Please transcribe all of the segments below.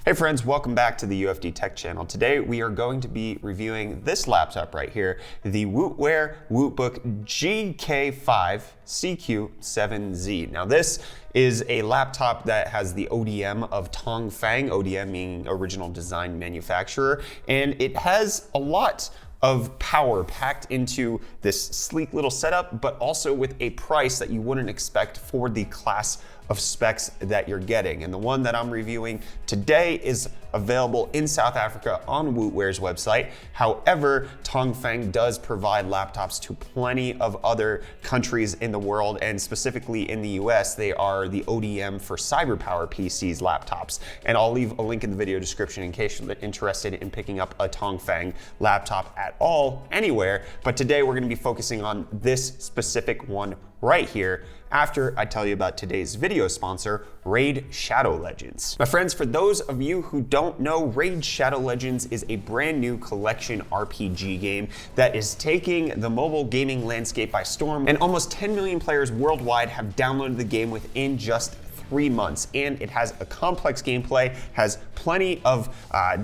Hey friends, welcome back to the UFD Tech channel. Today we are going to be reviewing this laptop right here, the Wootbook GK5CQ7Z. Now this is a laptop that has the ODM of Tongfang, ODM meaning original design manufacturer, and it has a lot of power packed into this sleek little setup, but also with a price that you wouldn't expect for the class of specs that you're getting. And the one that I'm reviewing today is available in South Africa on Wootware's website. However, Tongfang does provide laptops to plenty of other countries in the world, and specifically in the US, they are the ODM for CyberPower PCs laptops. And I'll leave a link in the video description in case you're interested in picking up a Tongfang laptop at all, anywhere. But today we're gonna be focusing on this specific one right here after I tell you about today's video sponsor, Raid Shadow Legends. My friends, for those of you who don't know, Raid Shadow Legends is a brand new collection RPG game that is taking the mobile gaming landscape by storm, and almost 10 million players worldwide have downloaded the game within just 3 months, and it has a complex gameplay, has plenty of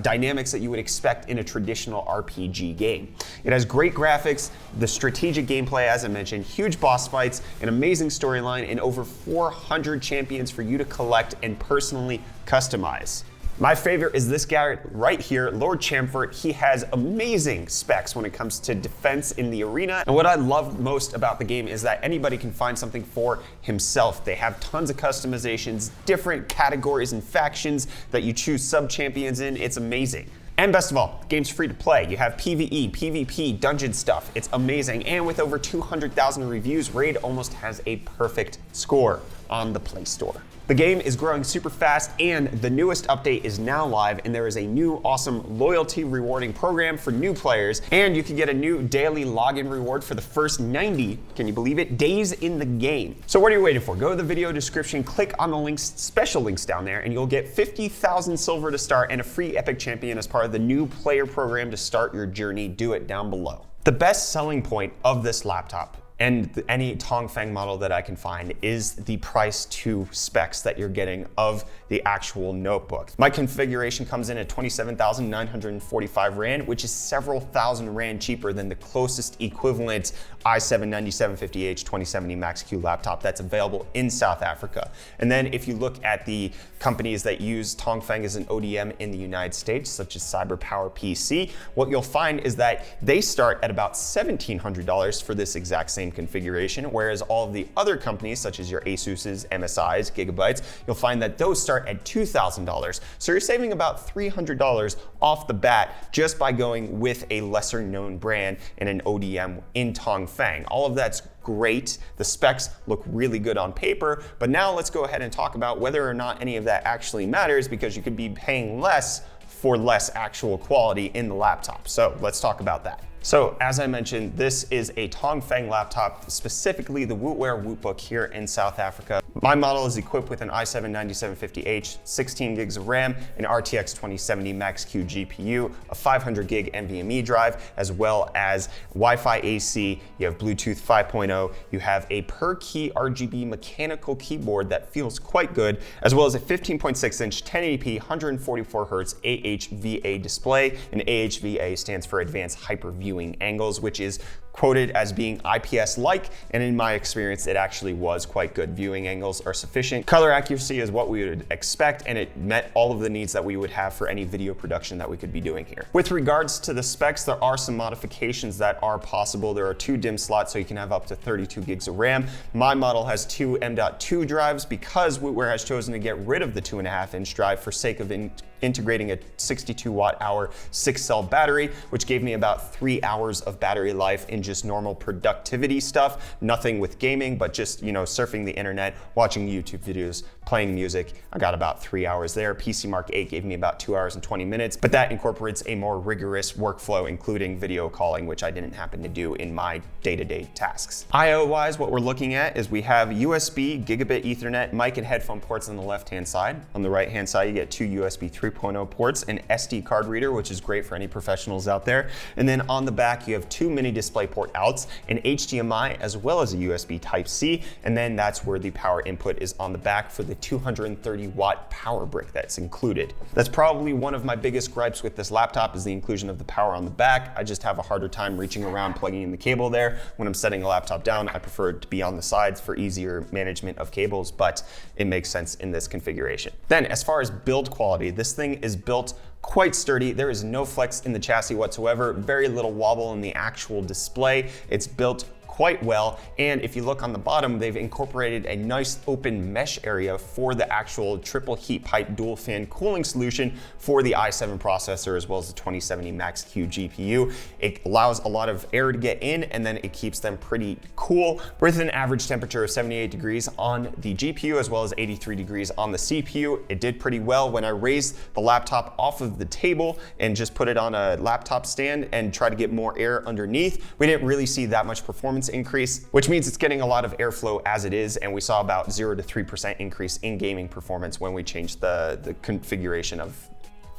dynamics that you would expect in a traditional RPG game. It has great graphics, the strategic gameplay, as I mentioned, huge boss fights, an amazing storyline, and over 400 champions for you to collect and personally customize. My favorite is this guy right here, Lord Chamfort. He has amazing specs when it comes to defense in the arena. And what I love most about the game is that anybody can find something for himself. They have tons of customizations, different categories and factions that you choose sub-champions in. It's amazing. And best of all, the game's free to play. You have PvE, PvP, dungeon stuff. It's amazing. And with over 200,000 reviews, Raid almost has a perfect score on the Play Store. The game is growing super fast, and the newest update is now live, and there is a new awesome loyalty rewarding program for new players, and you can get a new daily login reward for the first 90, can you believe it, days in the game. So what are you waiting for? Go to the video description, click on the links, special links down there, and you'll get 50,000 silver to start and a free Epic Champion as part of the new player program to start your journey. Do it down below. The best selling point of this laptop and any Tongfang model that I can find is the price to specs that you're getting of the actual notebook. My configuration comes in at 27,945 Rand, which is several thousand Rand cheaper than the closest equivalent i7-9750H 2070 Max-Q laptop that's available in South Africa. And then if you look at the companies that use Tongfang as an ODM in the United States, such as CyberPower PC, what you'll find is that they start at about $1,700 for this exact same configuration, whereas all of the other companies, such as your Asus's, MSI's, Gigabytes, you'll find that those start at $2,000. So you're saving about $300 off the bat just by going with a lesser known brand and an ODM in Tongfang. All of that's great. The specs look really good on paper, but now let's go ahead and talk about whether or not any of that actually matters, because you could be paying less for less actual quality in the laptop. So let's talk about that. So as I mentioned, this is a Tongfang laptop, specifically the Wootbook here in South Africa. My model is equipped with an i7-9750H, 16 gigs of RAM, an RTX 2070 Max-Q GPU, a 500 gig NVMe drive, as well as Wi-Fi AC, you have Bluetooth 5.0, you have a per key RGB mechanical keyboard that feels quite good, as well as a 15.6 inch 1080p 144 Hz AHVA display, and AHVA stands for Advanced Hyper Viewing Angles, which is quoted as being IPS-like, and in my experience, it actually was quite good. Viewing angles are sufficient. Color accuracy is what we would expect, and it met all of the needs that we would have for any video production that we could be doing here. With regards to the specs, there are some modifications that are possible. There are 2 DIMM slots, so you can have up to 32 gigs of RAM. My model has 2 M.2 drives because Wootware has chosen to get rid of the 2.5-inch drive for sake of integrating a 62 watt-hour 6-cell battery, which gave me about 3 hours of battery life in just normal productivity stuff, nothing with gaming, but just, surfing the internet, watching YouTube videos, playing music. I got about 3 hours there. PC Mark 8 gave me about 2 hours and 20 minutes, but that incorporates a more rigorous workflow, including video calling, which I didn't happen to do in my day-to-day tasks. IO-wise, what we're looking at is we have USB, gigabit Ethernet, mic and headphone ports on the left-hand side. On the right-hand side, you get 2 USB 3.0 ports, an SD card reader, which is great for any professionals out there. And then on the back, you have 2 mini display port outs, an HDMI, as well as a USB Type-C, and then that's where the power input is on the back for the 230 watt power brick that's included. That's probably one of my biggest gripes with this laptop is the inclusion of the power on the back. I just have a harder time reaching around plugging in the cable there. When I'm setting a laptop down, I prefer it to be on the sides for easier management of cables, but it makes sense in this configuration. Then as far as build quality, this thing is built quite sturdy. There is no flex in the chassis whatsoever, very little wobble in the actual display. It's built quite well, and if you look on the bottom, they've incorporated a nice open mesh area for the actual triple heat pipe dual fan cooling solution for the i7 processor as well as the 2070 Max-Q GPU. It allows a lot of air to get in, and then it keeps them pretty cool with an average temperature of 78 degrees on the GPU as well as 83 degrees on the CPU. It did pretty well. When I raised the laptop off of the table and just put it on a laptop stand and try to get more air underneath, we didn't really see that much performance increase, which means it's getting a lot of airflow as it is, and we saw about 0 to 3% increase in gaming performance when we changed the configuration of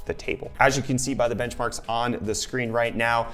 the table. As you can see by the benchmarks on the screen right now,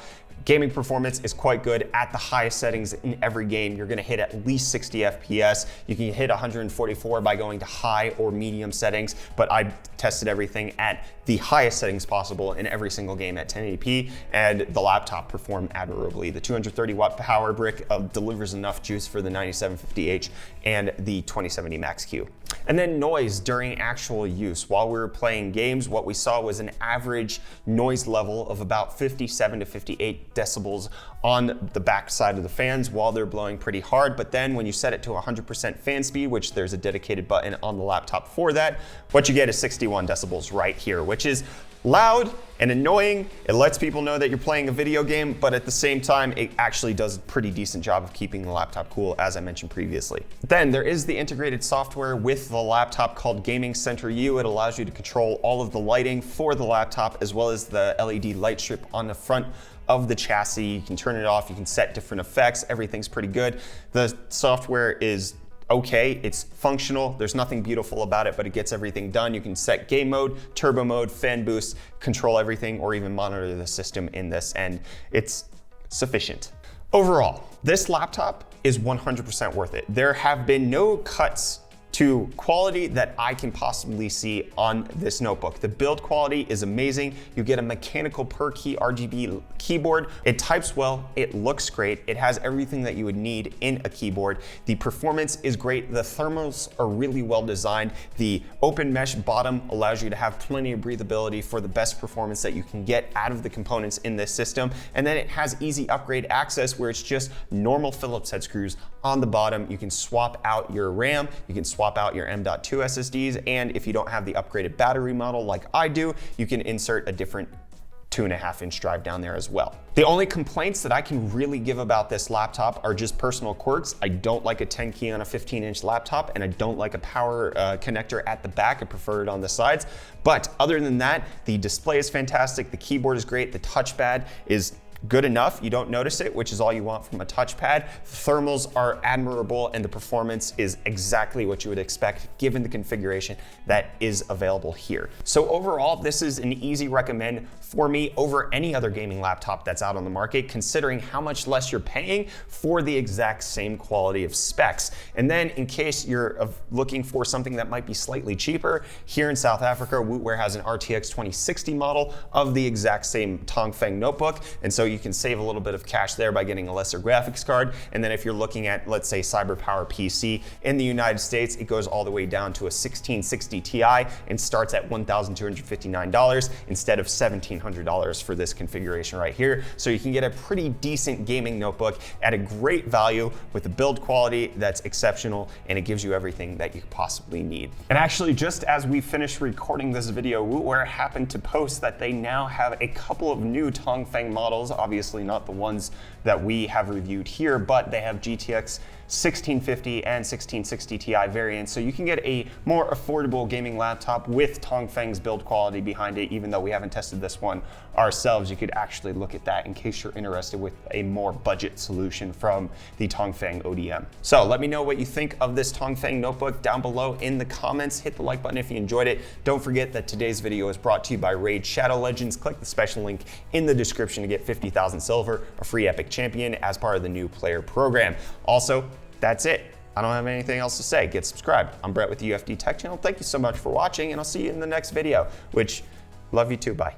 gaming performance is quite good at the highest settings in every game. You're gonna hit at least 60 FPS. You can hit 144 by going to high or medium settings, but I tested everything at the highest settings possible in every single game at 1080p, and the laptop performed admirably. The 230 watt power brick delivers enough juice for the 9750H and the 2070 Max-Q. And then noise during actual use. While we were playing games, what we saw was an average noise level of about 57 to 58 decibels on the back side of the fans while they're blowing pretty hard. But then when you set it to 100% fan speed, which there's a dedicated button on the laptop for that, what you get is 61 decibels right here, which is loud and annoying. It lets people know that you're playing a video game, but at the same time, it actually does a pretty decent job of keeping the laptop cool, as I mentioned previously. Then there is the integrated software with the laptop called Gaming Center U. It allows you to control all of the lighting for the laptop, as well as the LED light strip on the front of the chassis. You can turn it off, you can set different effects, everything's pretty good. The software is okay, it's functional, there's nothing beautiful about it, but it gets everything done. You can set game mode, turbo mode, fan boost, control everything, or even monitor the system in this, and it's sufficient. Overall, this laptop is 100% worth it. There have been no cuts to quality that I can possibly see on this notebook. The build quality is amazing. You get a mechanical per key RGB keyboard. It types well, it looks great. It has everything that you would need in a keyboard. The performance is great. The thermals are really well designed. The open mesh bottom allows you to have plenty of breathability for the best performance that you can get out of the components in this system. And then it has easy upgrade access where it's just normal Phillips head screws on the bottom. You can swap out your RAM, you can swap out your M.2 SSDs, and if you don't have the upgraded battery model like I do, you can insert a different 2.5-inch drive down there as well. The only complaints that I can really give about this laptop are just personal quirks. I don't like a 10 key on a 15-inch laptop, and I don't like a power connector at the back. I prefer it on the sides. But other than that, the display is fantastic, the keyboard is great, the touchpad is good enough, you don't notice it, which is all you want from a touchpad. The thermals are admirable, and the performance is exactly what you would expect given the configuration that is available here. So overall, this is an easy recommend for me over any other gaming laptop that's out on the market, considering how much less you're paying for the exact same quality of specs. And then in case you're looking for something that might be slightly cheaper, here in South Africa, Wootware has an RTX 2060 model of the exact same Tongfeng notebook, and so you can save a little bit of cash there by getting a lesser graphics card. And then if you're looking at, let's say, CyberPower PC in the United States, it goes all the way down to a 1660 Ti and starts at $1,259 instead of $1,700 for this configuration right here. So you can get a pretty decent gaming notebook at a great value with a build quality that's exceptional, and it gives you everything that you possibly need. And actually, just as we finished recording this video, Wootware happened to post that they now have a couple of new Tongfeng models, obviously not the ones that we have reviewed here, but they have GTX 1650 and 1660 Ti variants, so you can get a more affordable gaming laptop with Tongfeng's build quality behind it. Even though we haven't tested this one ourselves, you could actually look at that in case you're interested with a more budget solution from the Tongfeng ODM. So let me know what you think of this Tongfeng notebook down below in the comments. Hit the like button if you enjoyed it. Don't forget that today's video is brought to you by Raid Shadow Legends. Click the special link in the description to get 50,000 silver, a free epic champion as part of the new player program. Also, that's it. I don't have anything else to say. Get subscribed. I'm Brett with the UFD Tech Channel. Thank you so much for watching, and I'll see you in the next video, which love you too. Bye.